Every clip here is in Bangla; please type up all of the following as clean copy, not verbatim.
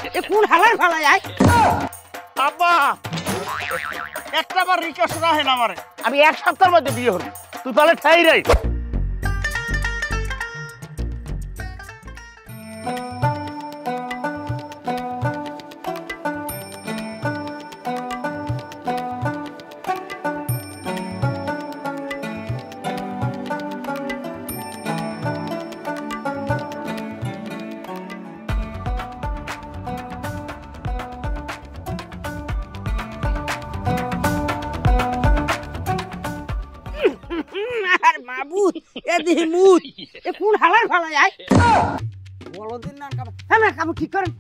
এ কোন হালার ফালাই আয় আব্বা একটা বার রিকোয়েস্ট রাখেন আমারে আমি এক সপ্তাহের মধ্যে বিয়ে হব তুই তাহলে ঠাই রাই মাবুত এ দিহি মুত এ কোন হালার ফালাই আয় বলদের না কাম হ্যাঁ কাম ঠিক করেন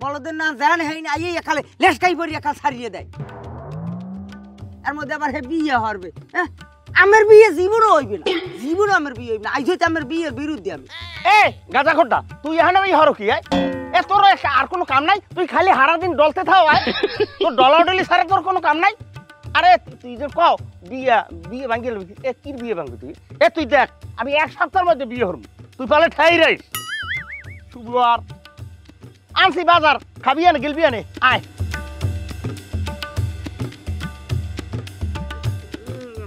বলদের না জান হই না আইয়ে খালে লেসকাই পড়ি একা ছাড়িয়ে দেয় এর মধ্যে আবার হে বিয়ে হবে হ্যাঁ আমার বিয়ে জীবন হইবে না জীবন আমার বিয়ে হইবে না আইছো তো আমার বিয়ের বিরুদ্ধে আমি এ গাজা খোটা তুই এখানে ওই হরো কি আয় এ তোর আর কোনো কাম নাই তুই খালি সারা দিন ডলতে থাও আয় তোর ডলাডলি ছাড়া তোর কোনো কাম নাই আরে তুই যে কও বিয়ে বিয়ে ভাঙ্গি লবি এ কি বিয়ে ভাঙবি তুই এ তুই দেখ আমি এক সপ্তাহের মধ্যে বিয়ে হব তুই পালে ঠাই রাইস শুক্রবার আনছি বাজার খাবি আনে গেলবি আনে আয়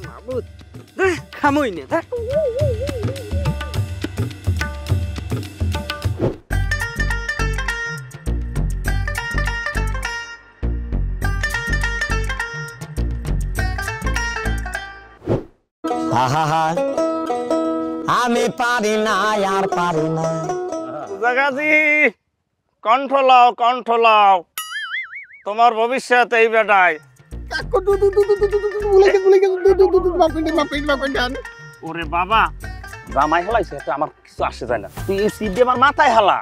মাবুত খামই না দেখ আমি পারি না আর পারি না জাগাজি কণ্ঠ লাও তোমার ভবিষ্যৎ এই বেটায় ওরে বাবা জামাই হেলাইছে তো আমার কিছু আসে যায় না তুই এই সিট দিয়ে আমার মাথায় হেলা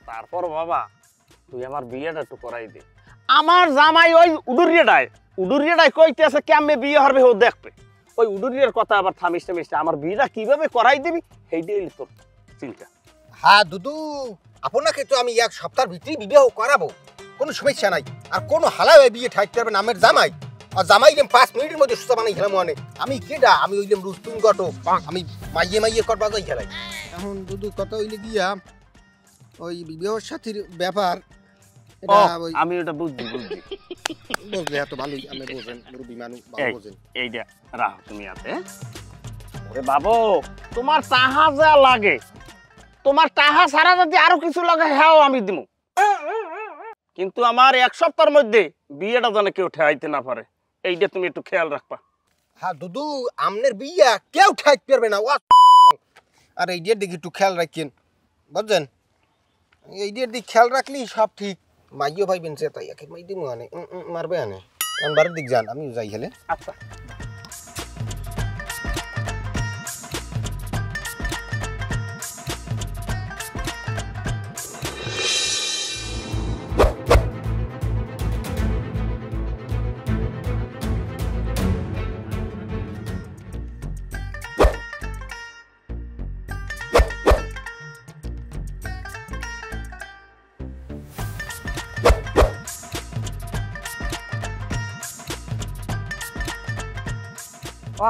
তারপর বাবা তুই আমার বিয়েটা একটু করাই দে আমার জামাই ওই উডুরিয়াটায় কইতেছে কেমনে বিয়ে হবে ও দেখবে ওই উডুরিয়ার কথা আবার থামিস আমার বিয়েটা কিভাবে করাই দিবি সেইটাই তোর চিন্তা হ্যাঁ দুদু আপনাকে তো আমি এক সপ্তাহের ভিতরেই বিবাহ করাবো কোনো সমস্যা নাই আর কোনো হালায় বিয়ে ঠাইতে পারবে না আমার জামাই আর জামাই 5 মিনিটের মধ্যে সুস্থ বানাই খেলাম মানে আমি কেডা আমি ওইলাম রুস্তুম গটো আমি মাইয়ে করবা যাই খেলাই এখন দুদু কত হইলে গিয়া ওই বিবাহ সাথীর ব্যাপার এটা ওই আমি ওটা বুঝছি বুঝলে এত ভালোই আমি বুঝেন মুরব্বি মানুষ ভালো বুঝেন এইটা রাখ তুমি আছে ওরে বাবু তোমার টাহা যা লাগে তোমার টাহা ছাড়া যদি আরো কিছু লাগে হ্যাঁ আমি দিমু কিন্তু আমার এক সপ্তাহের মধ্যে বিয়েটা যেন কেউ ঠেয়াইতে না পারে এইটা তুমি একটু খেয়াল রাখবা হ্যাঁ দুদু আমনের বিয়া কেউ ঠাইতে পারবে না আর এইটার দিকে একটু খেয়াল রাখেন বুঝছেন এইটার দিকে খেয়াল রাখলি সব ঠিক মাইও ভাই বেনছে তাই আখের মাই দিমু আনে মারবে আনে কারণ বারের দিক যান আমি যাই হেলে আচ্ছা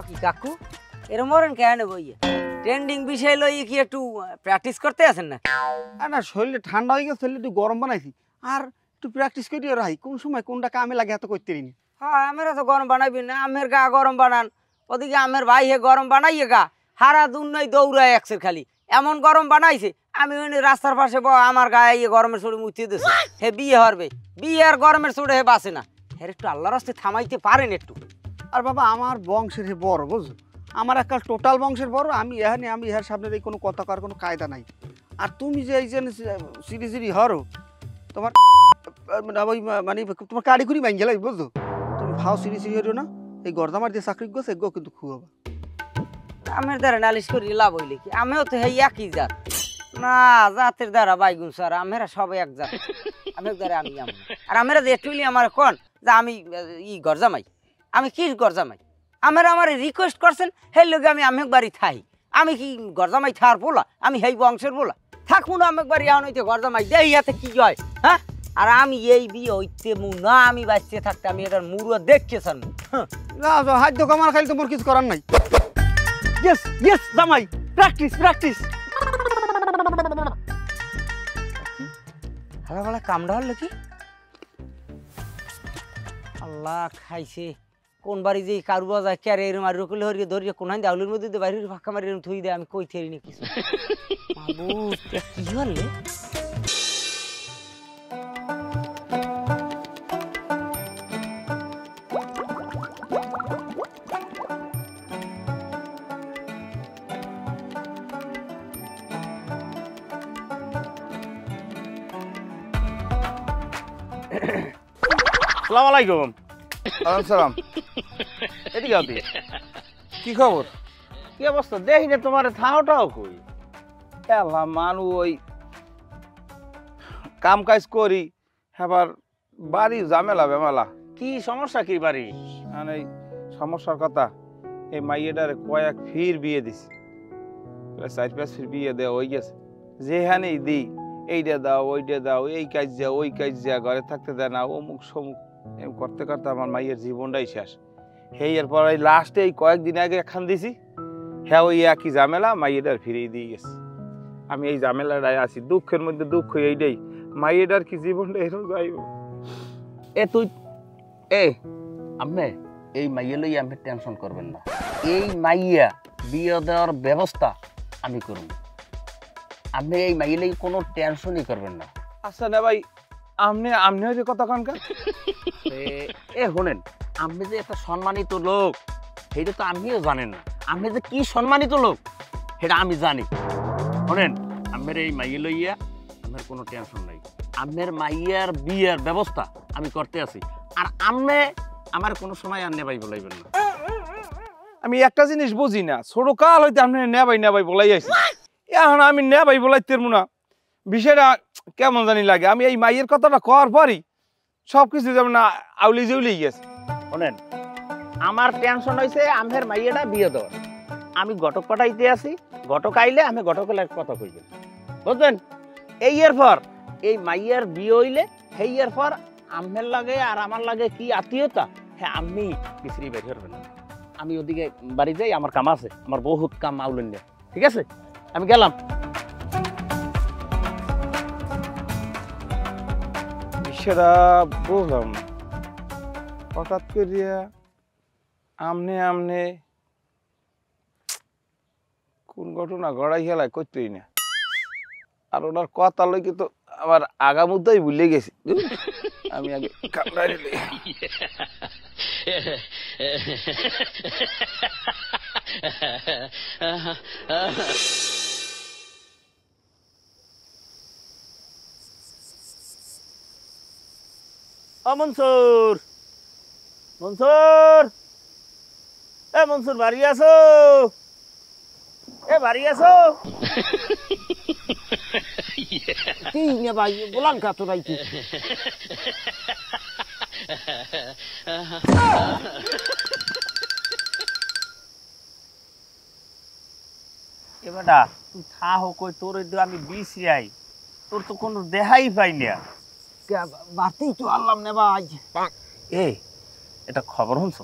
কি কাকু এরম মরেন কেন বইয়ে ট্রেন্ডিং বিষয় লইয়ে কি একটু প্র্যাকটিস করতে আছেন না না শরীরে ঠান্ডা হয়ে গেছে শরীরে একটু গরম বানাইছি আর একটু প্র্যাকটিস করি রাখি কোন সময় কোনটা কামে লাগে এত করতে নি হ্যাঁ আমের তো গরম বানাবি না আমের গা গরম বানান ওদিকে আমের ভাই হে গরম বানাইয়ে গা হারা দুন নয় দৌড়ায় একসের খালি এমন গরম বানাইছে আমি ওই রাস্তার পাশে আমার গায়ে গরমের চোটে মুছিয়ে দিয়েছে হে বিয়ে হরবে বিয়ে আর গরমের চোটে হে বাসে না হ্যাঁ একটু আল্লাহ রাস্তে থামাইতে পারেন একটু আর বাবা আমার বংশের হে বড় বুঝছো আমার একটা টোটাল বংশের বড় আমি এখানে আমি এর সামনে এই কোনো কথা কার কোনো কায়দা নাই আর তুমি যে এই যে সিরি হরো তোমার ওই মানে তোমার কারিগরি মাইন গেলাই বুঝছো তুমি ভাও সিরি হরো না এই গর্দামার দিয়ে চাকরি গেছে এগো কিন্তু খুয়াবা আমের দ্বারা নালিশ করি লাভ হইলে কি আমিও তো হেই একই জাত না জাতের দ্বারা বাইগুন স্যার আমেরা সব এক জাত আমের দ্বারা আমি আর আমেরা যে একটুলি আমার কোন যে আমি ঘর জামাই আমি কি ঘর জামাই আমার রিকোয়েস্ট করছেন সেই লোক আমি আমেক বাড়ি থাই আমি কি ঘর জামাই থার বলা আমি সেই বংশের বলা থাকুন আমেক বাড়ি এখন হইতে ঘর জামাই দেই ইয়াতে কি হয় হ্যাঁ আর আমি এই বিয়ে হইতে মু না আমি বাঁচতে থাকতে আমি এটার মুড়ো দেখতে চান না হাত দোক আমার খালি তোমার কিছু করার নাই ইয়েস ইয়েস জামাই প্র্যাকটিস হারাবেলা কামড়া হল কি আল্লাহ খাইছে কোন বাড়ি যে কারু বাজায় ক্যারে এরম আর রকলে হরিয়ে ধরিয়ে কোনহান দাউলের মধ্যে দিয়ে বাইরে ফাঁকা মারি এরম থই দেয় আমি কই থেরি না কিছু মাবুদ কি হলে আসসালামু আলাইকুম। সালাম। এদিকে আতি কি খবর? কি অবস্থা দেখি না তোমার থাওটাও কই আল্লাহ মানু ওই কাম কাজ করি হেবার বাড়ি ঝামেলা বেমেলা। কি সমস্যা কি বাড়ি? মানে এই সমস্যার কথা এই মাইয়েটারে কয়েক ফির বিয়ে দিছি, 4-5 ফির বিয়ে দেওয়া হয়ে গেছে। যেখানেই দিই এইটা দাও ওইটা দাও, এই কাজ যা ওই কাজ যা, ঘরে থাকতে দেয় না, অমুক সমুক এম করতে করতে আমার মাইয়ের জীবনটাই শেষ। সেই এরপর এই লাস্টে এই কয়েকদিন আগে একখান দিছি, হ্যাঁ ওই একই ঝামেলা মাইয়েটার ফিরিয়ে দিয়ে গেছে। আমি এই ঝামেলাটাই আছি, দুঃখের মধ্যে দুঃখ এইটাই, মাইয়েটার কি জীবনটা এরকম যাইব। তুই আম্মে এই মাইয়া লই আমি টেনশন করবেন না, এই মাইয়া বিয়ে দেওয়ার ব্যবস্থা আমি করব। আপনি এই মাইয়া লই কোনো টেনশনই করবেন না। আচ্ছা না ভাই, আপনি হয়তো কথা কনকা শোনেন, আপনি যে একটা সম্মানিত লোক সেটা তো আমিও জানেন না। আপনি যে কি সম্মানিত লোক সেটা আমি জানি। শোনেন, আমার এই মাইয়া লইয়া আমার কোনো টেনশন নাই। আপনার মাইয়ার বিয়ের ব্যবস্থা আমি করতে আছি, আর আপনি আমার কোনো সময় আর নেবাই বলাইবেন না। আমি একটা জিনিস বুঝি না, ছোট কাল হইতে আপনি নেবাই বলাই আছি, এখন আমি নেবাই বলাইতে না, বিষয়টা কেমন জানি লাগে। আমি এই মাইয়ের কথাটা কওয়ার পরই সবকিছু যেমন আউলি জউলি গেছে। শোনেন, আমার টেনশন হয়েছে আমার মাইয়াটা বিয়ে দেওয়ার। আমি ঘটক পাঠাইতে আছি, ঘটক আইলে আমি ঘটকের কথা কইবেন, বুঝলেন? এই এর পর এই মাইয়ার বিয়ে হইলে সেই এর পর আমের লাগে আর আমার লাগে কি আত্মীয়তা, হ্যাঁ আমি পিছড়ি বের করবেন না। আমি ওদিকে বাড়ি যাই, আমার কাম আছে, আমার বহুত কাম আউলেন। ঠিক আছে, আমি গেলাম। সেটা বুঝলাম না, হঠাৎ করিয়া আমনে কোন ঘটনা গড়াই খেলায় করতেই না। আর ওনার কথা লইকে তো আবার আগামুদ্দাই ভুলে গেছি। আমি আগে কামড়াই নিলে ও মনসুর, মনসুর, এ মনসুর বাড়ি আছো? এ বাড়ি আছো? কি না ভাই বলান কা তোরাই কি এবারটা তুই থাহো কই, তোর আমি বিছরাই, তোর তো কোনো দেখাই পাই না। বাড়তেই তো আনলাম না ভাই। এ এটা খবর শুনছ?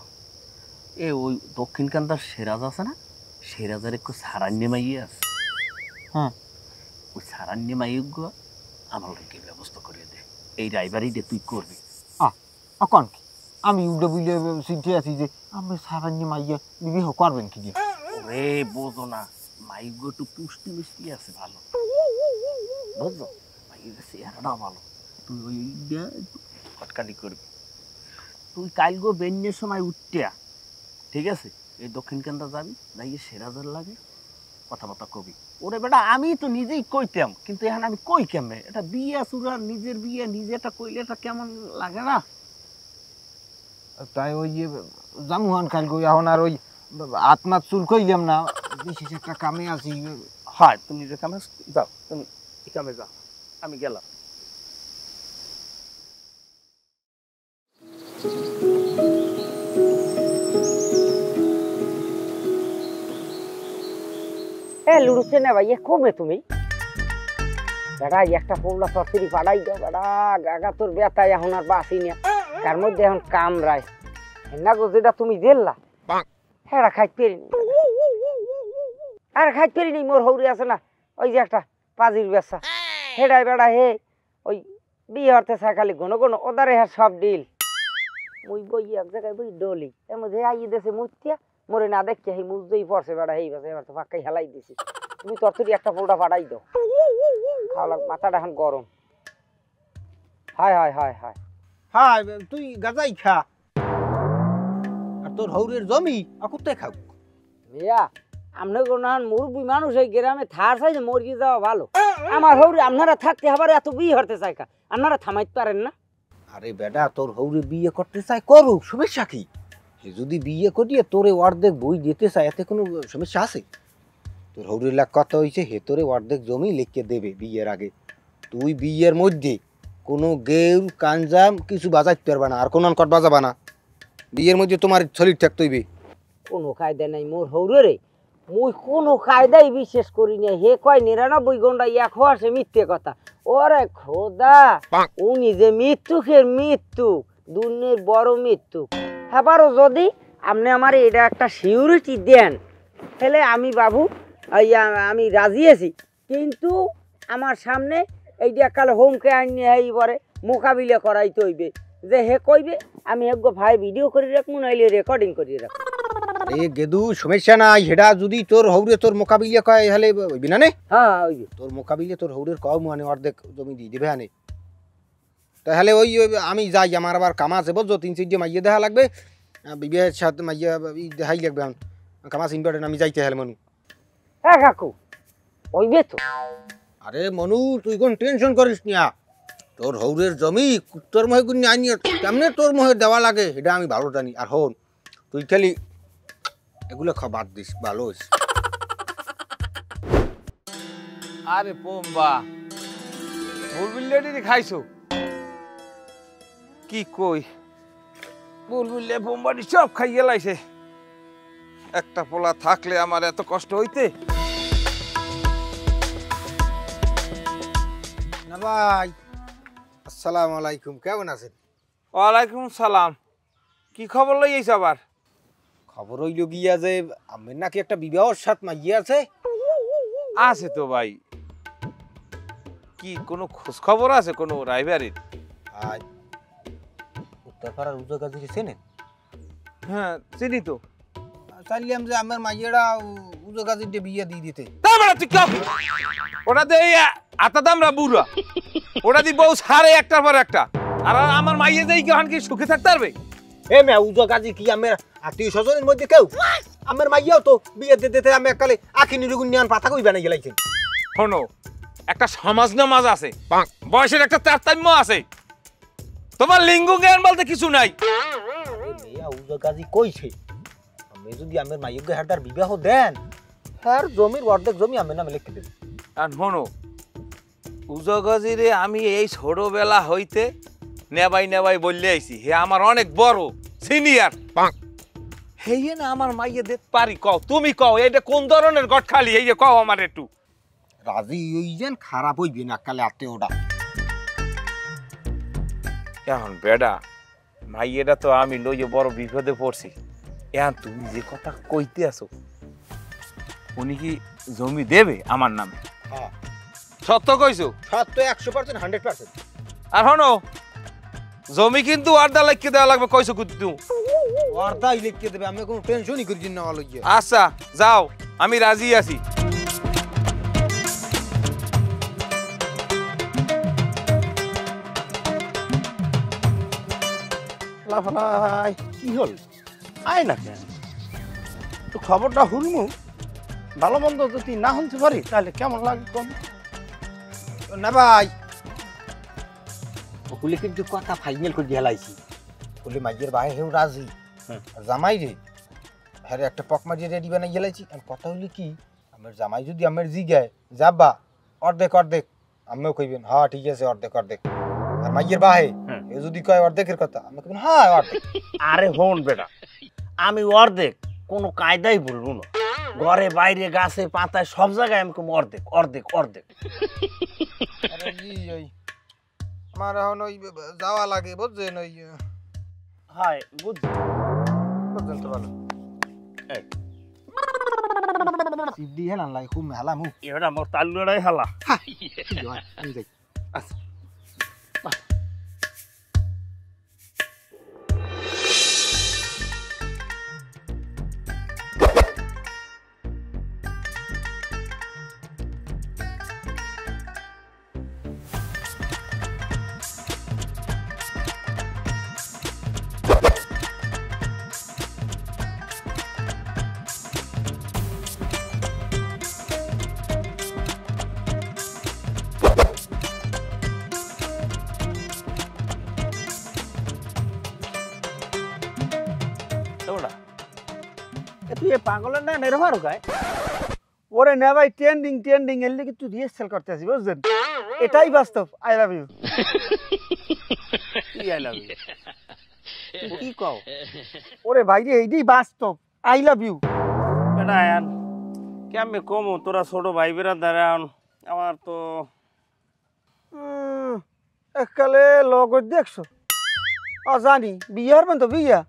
এ ওই দক্ষিণ কান্তার সিরাজ আছে না, সিরাজের একটু সারান্যে মাইয়ে আছে। হ্যাঁ, ওই সারান্যে মাইয়গ আমার লোকে ব্যবস্থা করে দে, এই রাইবারই দে তুই করবি। কন কি আমি উল্টো বুঝলে চিন্তে আছি যে আমি সারান্নি মাইয়া বিবাহ করবেন কি দিয়ে? ওরে বোঝো না, মাইগো একটু পুষ্টি মিষ্টি আছে ভালো, বুঝলো? মাইয়ের চেহারাটা ভালো, তুই ওই ফটকালি করবি। তুই কালগো বেন্যের সময় উঠটিয়া, ঠিক আছে, এই দক্ষিণ কেন্দ্র যাবি, যাই সেরাজের লাগে কথাবার্তা কবি। ওরে বেটা আমি তো নিজেই কইতাম, কিন্তু এখন আমি কই কেমনে? এটা বিয়ে চুরা, নিজের বিয়ে নিজেটা কইলে এটা কেমন লাগে না? তাই ওই যে জামুহান খাল গই এখন আর ওই আত্মার চুল কইলাম না, বিশেষ একটা কামে আছি। হয়, তুমি নিজের কামে যাও, তুমি এই কামে যাও, আমি গেলাম। এ লুড়ুছে না ভাই, কমে তুমি বেড়া একটা পৌলা সরসরি পাড়াই দাও বেড়া, গাগা তোর বেতা এখন আর বাসি না, তার মধ্যে এখন কামড়ায় না গো, যেটা তুমি দিল্লা হ্যাঁ খাইতে পারিনি, আর খাইতে পারিনি। মোর হৌরি আছে না ওই যে একটা পাজির বেচা, হেডাই বেড়া হে ওই বিয়ে হতে চায় খালি ঘন ঘন ওদারে হ্যাঁ সব ডিল মুই বই এক জায়গায় বই ডলি এর মধ্যে আইয়ে দেশে মুতিয়া মরে না দেখছে এই মুজতেই পড়ছে বেড়া এই বাসে এবার তো ফাঁকাই হেলাই দিছি তুমি তরতরি একটা পোলটা পাঠাই দাও খাওয়া মাথাটা এখন গরম হায় হায় হায় হায় হ্যাঁ তুই গাজাই খা আর তোর হৌরের জমি আকুতে খাও মিয়া আপনার কোনো মুরব্বী মানুষ এই গ্রামে থার চাইছে মরিয়ে যাওয়া ভালো আমার হৌরে আপনারা থাকতে আবার এত বিয়ে হতে চাই কা আপনারা থামাইতে পারেন না আরে বেটা তোর হৌরে বিয়ে করতে চায় করুক সমস্যা কি সে যদি বিয়ে করিয়ে তোরে অর্ধেক বই দিতে চায় এতে কোনো সমস্যা আছে তোর হৌরের লাখ কথা হয়েছে হে তোরে অর্ধেক জমি লিখে দেবে বিয়ের আগে তুই বিয়ের মধ্যে কোনো গেউর কাঞ্জাম কিছু বাজাইতে পারবা না আর কোনো কট বাজাবা না বিয়ের মধ্যে তোমার শরীর থাকতে হইবে কোনো কায়দা নাই মোর হৌরে রে মুই কোনো কায়দাই বিশ্বাস করি না হে কয় 99 ঘন্টা এক হওয়াছে মিথ্যে কথা ওরে খোদা উনি যে মৃত্যুকের মৃত্যু দুনিয়ার বড় মৃত্যু আবারও যদি আপনি আমার এটা একটা সিউরিটি দেন তাহলে আমি বাবু আমি রাজি আছি কিন্তু আমার সামনে এইটা কালে হোমকে আইনে এইবারে মোকাবিলা করাইতে হইবে যে হে কইবে আমি এক ভাই ভিডিও করে রাখবো নাইলে রেকর্ডিং করে রাখবো আরে গেদু সমস্যা নাই হেডা যদি তোর হৌরে তোর মোকাবিলা কয় হলে হইবি না নে হ্যাঁ হইবে তোর মোকাবিলে তোর হৌরের কও মানে অর্ধেক জমি দিয়ে দেবে আনে তাহলে আমি যাই আমার আবার কাম আছে বুঝছো 3-4 মাইয়ে দেখা লাগবে বিবাহের সাথে মাইয়া দেখাই লাগবে এখন কামাস ইম্পর্টেন্ট আমি যাইতে হলে মনু হ্যাঁ কাকু হইবে তো আরে মনু তুই কোন টেনশন করিস না তোর হৌরের জমি তোর মহে গুণ আনিয়ে কেমনে তোর মহে দেওয়া লাগে এটা আমি ভালো জানি আর হন তুই খালি এগুলো খাবার দিস ভালো হইস আরে পোম্বা বুলবুল লেডি খাইছো কি কই বুলবুল লে পোম্বাটি সব খাইয়ে লাইছে একটা পোলা থাকলে আমার এত কষ্ট হইতে না ভাই আসসালামু আলাইকুম কেমন আছেন ওয়ালাইকুম সালাম কি খবর লইয়াইছ আবার খবর হইল গিয়া যে আমের নাকি একটা বিবাহর সাথ মাইয়া আছে আছে তো ভাই কি কোনো খোঁজ খবর আছে কোনো রাইবারির আর উত্তরপাড়ার উজগাজি চেনেন হ্যাঁ চিনি তো চাইলাম যে আমার মাইয়ারা উজগাজিতে বিয়ে দিয়ে দিতে তারপরে তুই কি ওটা দে আতা দামরা বুড়া ওটা দি বউ সারে একটার পর একটা আর আমার মাইয়ে যাই কি কি সুখে থাকতে পারবে এ মে উজগাজি কি আমার আত্মীয় স্বজনের মধ্যে কেউ আমার মাইয়াও তো বিয়ে দিতে দিতে আমি একালে আখি নিরুগুন নিয়ান পাতা কই বানাই গেলাইছেন শোনো একটা সমাজ নামাজ আছে বয়সের একটা তারতম্য আছে তোমার লিঙ্গ জ্ঞান বলতে কিছু নাই আরে মেয়া উজগাজি কইছে আমি যদি আমার মাইয়াকে হাটার বিবাহ দেন হ্যাঁ জমির অর্ধেক জমি আমার নামে লিখে দেবেন আর শোনো উজগজিরে আমি এই ছোটবেলা হইতে নেবাই নেবাই বললে আইছি হে আমার অনেক বড় সিনিয়র হেয়ে না আমার মাইয়ে দেখতে পারি কও তুমি কও এইটা কোন ধরনের গটখালি এই যে কও আমার একটু রাজি হইছেন খারাপ হইবে না কালে আত্মীয়টা এখন বেডা মাইয়েটা তো আমি লইয়ে বড় বিপদে পড়ছি এখন তুমি যে কথা কইতে আছো উনি কি জমি দেবে আমার নামে হ্যাঁ সত্য কইছো সত্য 100% 100% আর শোনো জমি কিন্তু আর্ধা লাইকে দেওয়া লাগবে কইছো কিন্তু অর্ধাই লিখে দেবে আমি কোনো টেনশনই করি না ভালো গিয়ে আচ্ছা যাও আমি রাজি আছি লাফালাই কি হল আয় না কেন তো খবরটা শুনমু ভালো মন্দ যদি না শুনতে পারি তাহলে কেমন লাগে কম না ভাই ওগুলি কিন্তু কথা ফাইনাল করে হেলাইছি বলে মাইয়ের ভাই হেউ রাজি আর জামাই রে হ্যাঁ একটা পক মারিয়ে রেডি বানাই গেলাইছি আর কথা হইলি কি আমার জামাই যদি আমার জিগায় যাবা অর্ধেক অর্ধেক আমিও কইবেন হ্যাঁ ঠিক আছে অর্ধেক অর্ধেক আর মাইয়ের বাহে এ যদি কয় অর্ধেকের কথা আমি কইবেন হ্যাঁ অর্ধেক আরে হন বেটা আমি অর্ধেক কোনো কায়দাই বলবো না ঘরে বাইরে গাছে পাতায় সব জায়গায় আমি অর্ধেক অর্ধেক অর্ধেক আরে জি ওই আমার এখন ওই যাওয়া লাগে বুঝছেন ওই হয় বুঝছি বুঝছেন তো ভালো এই সিদ্ধি হেলান লাগে খুব মেলা মুখ এবার আমার তাল্লুড়াই হালা আমি যাই আচ্ছা তুই এ পাগলের না এরকম আরো গায় ওরে না ভাই ট্রেন্ডিং ট্রেন্ডিং এর লিগে তুই রিহার্সাল করতে আসি বুঝছেন এটাই বাস্তব আই লাভ ইউ কি আই লাভ ইউ কি কও ওরে ভাই রে এইটাই বাস্তব আই লাভ ইউ বেটা আয়ান কেমনে কমু তোরা ছোট ভাই বেরা দাঁড়ান আমার তো এককালে লগ দেখছো জানি বিয়ে হবেন তো বিয়া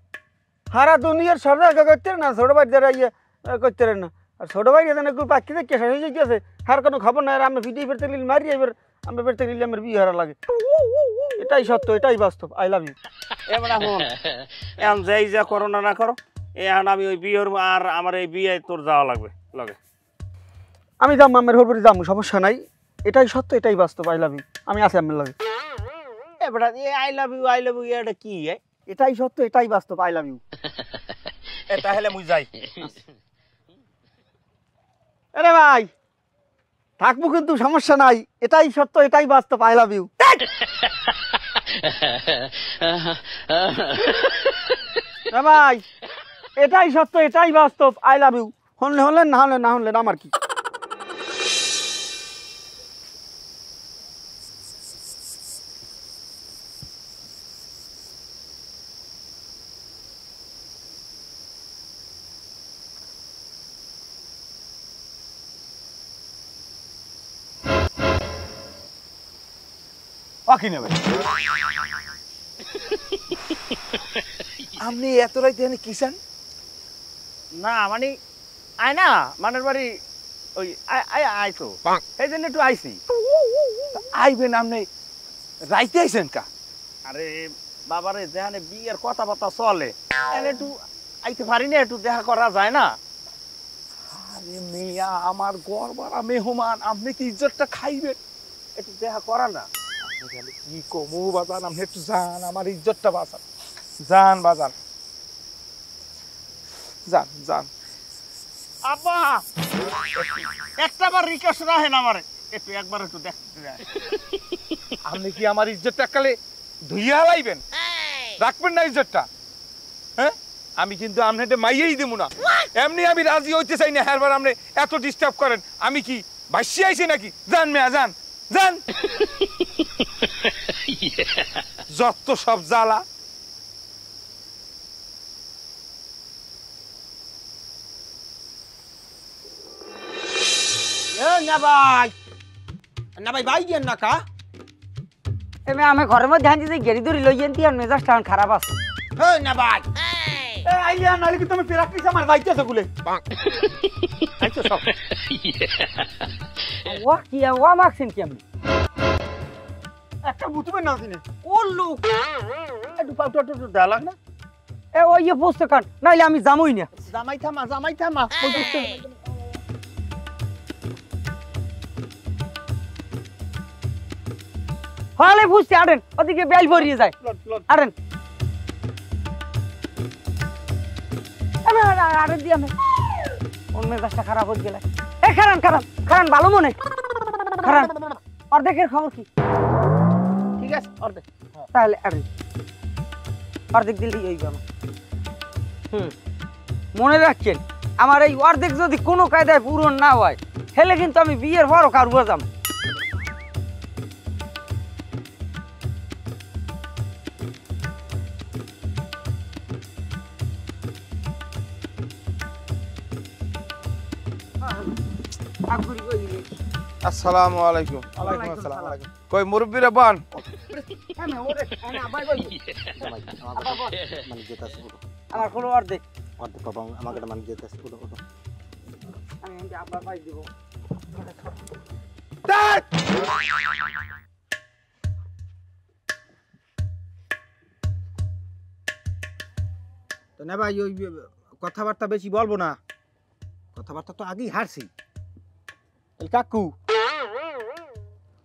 সারা দুনিয়ার সব জায়গা করতে না ছোট ভাই দ্বারা ইয়ে করতে না আর ছোট ভাই এখানে একটু পাখি দেখে শেষ হয়ে যাইতেছে আর কোনো খবর নাই আর আমি ভিডিও ফেরতে নিলে মারি এবার আমি ফেরতে নিলে আমার বিয়ে হারা লাগে এটাই সত্য এটাই বাস্তব আই লাভ ইউ এবার এখন এখন যাই যা করো না করো এখন আমি ওই বিয়ের আর আমার এই বিয়ে তোর যাওয়া লাগবে লগে আমি যাম আমার হরপুরে যাম সমস্যা নাই এটাই সত্য এটাই বাস্তব আই লাভ ইউ আমি আছি আমার লাগে এবার আই লাভ ইউ এটা কি এটাই সত্য এটাই বাস্তব আই লাভ ইউ তাহলে মুই যাই আরে ভাই থাকবো কিন্তু সমস্যা নাই এটাই সত্য এটাই বাস্তব আই লাভ ইউ ভাই এটাই সত্য এটাই বাস্তব আই লাভ ইউ হলে হলেন না হলে না হলেন আমার কি কি নেবে আপনি এত রাইতে এখানে কিসান না মানে আয় না মানের বাড়ি ওই আইছো এই জন্য একটু আইছি আইবেন আপনি রাইতে আইছেন কা আরে বাবারে যেখানে বিয়ের কথাবার্তা চলে এখানে একটু আইতে পারি না একটু দেখা করা যায় না আরে মিয়া আমার গড়বাড়া মেহমান আপনি কি ইজ্জতটা খাইবেন একটু দেখা করা না কি কমু বাজান আপনি একটু যান আমার ইজ্জতটা বাঁচান যান বাজান যান যান আব্বা একটা বার রিকোয়েস্ট রাখেন আমারে একটু একবার একটু দেখতে যায় আপনি কি আমার ইজ্জতটা কালে ধুইয়া লাইবেন রাখবেন না ইজ্জতটা হ্যাঁ আমি কিন্তু আপনাদের মাইয়েই দেবো না এমনি আমি রাজি হইতে চাই না হ্যারবার আপনি এত ডিস্টার্ব করেন আমি কি ভাসি আইছি নাকি যান মেয়া যান যান যত সব জ্বালা না ভাই না ভাই ভাই দিয়েন না কা এমনি আমি ঘরের মধ্যে হাঁটি যে গেড়ি ধরি লই যেতে আর মেজাজটা এখন খারাপ আছে হ্যাঁ না ভাই আইলিয়া নালে কি তুমি প্র্যাকটিস আমার যাইতেছো গুলে আইছো সব ও কি ও মাকছেন কি আমি একটা বুঝবে না দিনে ওল্লু একটু পাউটা একটু দেওয়া লাগ না এ ওই পুস্তকান নাইলে আমি যামই না জামাই থামা হলে বুঝতে আড়েন ওদিকে বেল ভরিয়ে যায় আড়েন আড়েন দিয়ে আমি ওর মেজাজটা খারাপ হয়ে গেলে এ খারান খারান খারান ভালো মনে খারান অর্ধেকের খবর কি ঠিক আছে অর্ধেক তাহলে আড়েন অর্ধেক দিলেই হইবে আমার মনে রাখছেন আমার এই অর্ধেক যদি কোনো কায়দায় পূরণ না হয় হেলে কিন্তু আমি বিয়ের বড় কারুয়া যাম আসসালামু আলাইকুম ওয়ালাইকুম আসসালাম কই মুরব্বিরা বান আমার কোনো অর্ধেক আমাকে মানে যেতে আমি আবার পাই দিব তো না ভাই ওই কথাবার্তা বেশি বলবো না কথাবার্তা তো আগেই হারছি কাকু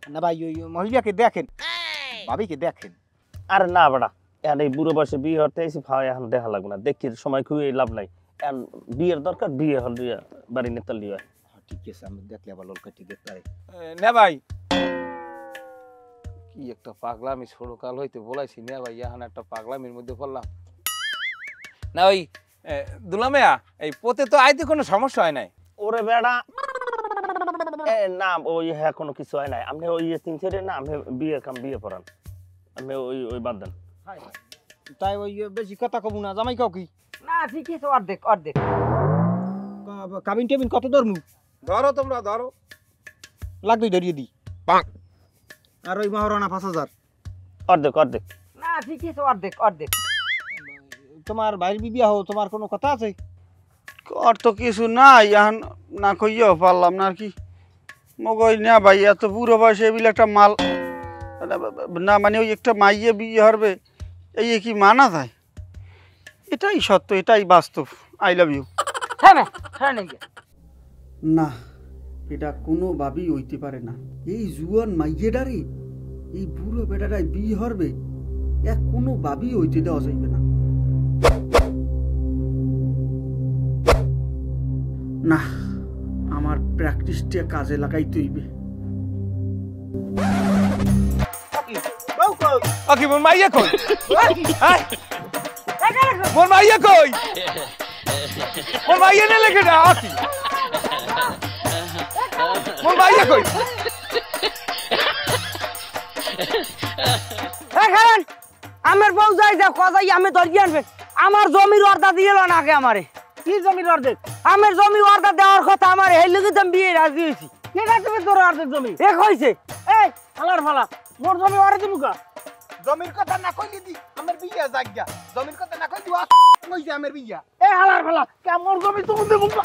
না ভাই ওই মহিলাকে দেখেন ভাবিকে দেখেন আরে না বেটা এখন এই বুড়ো বয়সে বিয়ে হতে এসে ভাই এখন দেখা লাগবে না দেখি সময় খুবই লাভ নাই এখন বিয়ের দরকার বিয়ে হল বাড়ি নেতা লিয়ে ঠিক আছে আমি দেখলে আবার লোক ঠিক আছে না ভাই কি একটা পাগলামি ছোট কাল হইতে বলাইছি না ভাই এখন একটা পাগলামির মধ্যে পড়লাম না ওই দুলামিয়া এই পোতে তো আইতে কোনো সমস্যা হয় নাই। ওরে বেড়া না ওই হ্যাঁ কোনো কিছু হয় নাই। আপনি ওই 3-4 না আমি বিয়ে পড়ান আমি ওই বাদ দেন। তাই ওই বেশি কথা কব না, জামাই কাও কি না ঠিকই তো, অর্ধেক অর্ধেক। কাবিন টেবিন কত ধরমু? ধরো তোমরা ধরো। লাগবে ধরিয়ে দি। আর ওই মহারণা 5000। অর্ধেক অর্ধেক। না ঠিকই তো, অর্ধেক অর্ধেক। তোমার ভাইয়ের বিয়া হো, তোমার কোনো কথা আছে? আর তো কিছু নাই, এখন না কইও পারলাম না আর কি। মগই না ভাই, এত বুড়ো বয়সে এবিল একটা মাল না, মানে ওই একটা মাইয়ে বিয়ে হবে এই কি মানা যায়? এটাই সত্য, এটাই বাস্তব। I love you. হ্যাঁ ম্যাম, হ্যাঁ নাকি? না, এটা কোনোভাবেই হইতে পারে না। এই জুয়ান মাইয়েডারে এই বুড়ো বেটাটাই বিয়ে হবে, এক কোনোভাবেই হইতে দেওয়া যাইবে না। না, আমার প্র্যাকটিসটা কাজে লাগাইতে হইবে। আকি মোর মাইয়া কই? হ্যাঁ মোর মাইয়া কই? মোর মাইয়া নে লেগে না আকি। মোর মাইয়া কই? খান আমার বউ যাই যা কজাই আমি ধরিয়ে আনবে। আমার জমির অর্ধা দিয়ে না আগে আমারে। কি জমির অর্ধেক? আমার জমি অর্ধা দেওয়ার কথা আমার, এই লোকে তো বিয়ে রাজি হয়েছি। কে তুমি তোর অর্ধেক জমি? এক হয়েছে। এই ফালার ফালা মোর জমি ওরে দিমু কা? জমির কথা না কইলি দি আমার বিয়া জাগা, জমির কথা না কইলি কইছে আমার বিয়া। এই হালার ফালা কে মোর জমি তুমি দিমু কা?